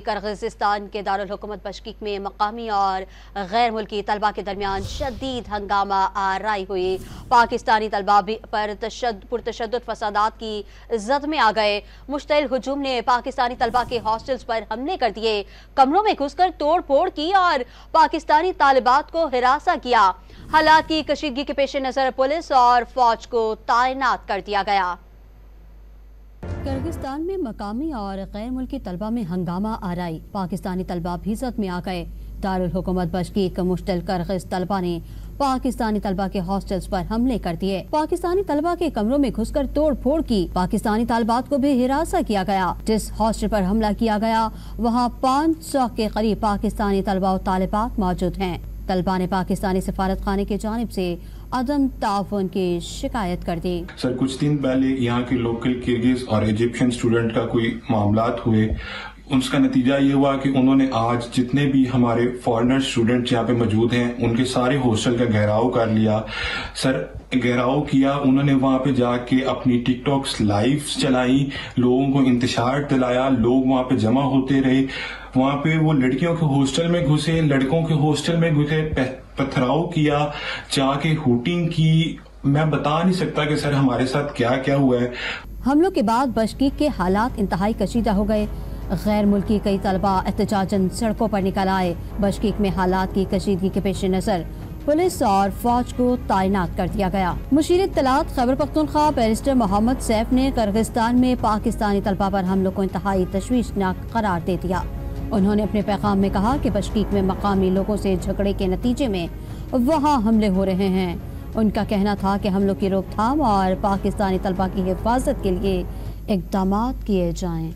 کرغزستان کے دارالحکومت بشکیک میں مقامی اور غیر ملکی طلبہ کے درمیان شدید ہنگامہ آرائی ہوئی۔ پاکستانی طلبہ پر پرتشدد فسادات کی زد میں آ گئے۔ مشتعل ہجوم نے پاکستانی طلبہ کے ہاسٹلز پر حملے کر دیے، کمروں میں گھس کر توڑ پھوڑ کی اور پاکستانی طالبات کو ہراساں کیا۔ حالات کی کشیدگی کے پیش نظر پولیس اور فوج کو تعینات کر دیا گیا۔ کرغزستان میں مقامی اور غیر ملکی طلبہ میں ہنگامہ آرائی، پاکستانی طلبہ بھی زد میں آ گئے۔ دارالحکومت بشکیک مشتعل کرغز طلبہ نے پاکستانی طلبہ کے ہاسٹلز پر حملے کر دیے، پاکستانی طلبہ کے کمروں میں گھس کر توڑ پھوڑ کی، پاکستانی طالبات کو بھی ہراساں کیا گیا۔ جس ہاسٹل پر حملہ کیا گیا وہاں 500 کے قریب پاکستانی طلبہ و طالبات موجود ہیں۔ طلبہ نے پاکستانی سفارت خانے کی جانب سے عدم تعاون کی شکایت کر دی۔ سر کچھ دن پہلے یہاں کے لوکل کرگز اور ایجپشین اسٹوڈنٹ کا کوئی معاملات ہوئے، اس کا نتیجہ یہ ہوا کہ انہوں نے آج جتنے بھی ہمارے فارنر اسٹوڈنٹ یہاں پہ موجود ہیں ان کے سارے ہاسٹل کا گھیراؤ کر لیا۔ سر گھیراؤ کیا، انہوں نے وہاں پہ جا کے اپنی ٹک ٹاکس لائیوز چلائی، لوگوں کو انتشار دلایا، لوگ وہاں پہ جمع ہوتے رہے۔ وہاں پہ وہ لڑکیوں کے ہاسٹل میں گھسے، لڑکوں کے ہاسٹل میں گھسے، پتھراؤ کیا، جا کے ہوٹنگ کی۔ میں بتا نہیں سکتا کہ سر ہمارے ساتھ کیا کیا ہوا ہے۔ حملوں کے بعد بشکیک کے حالات انتہائی کشیدہ ہو گئے۔ غیر ملکی کئی طلبہ احتجاجاً سڑکوں پر نکل آئے۔ بشکیک میں حالات کی کشیدگی کے پیش نظر پولیس اور فوج کو تعینات کر دیا گیا۔ مشیر اطلاعات خیبر پختونخوا بیرسٹر محمد سیف نے کرغزستان میں پاکستانی طلبہ پر حملوں کو انتہائی تشویشناک قرار دے دیا۔ انہوں نے اپنے پیغام میں کہا کہ بشکیک میں مقامی لوگوں سے جھگڑے کے نتیجے میں وہاں حملے ہو رہے ہیں۔ ان کا کہنا تھا کہ حملوں کی روک تھام اور پاکستانی طلبہ کی حفاظت کے لیے اقدامات کیے جائیں۔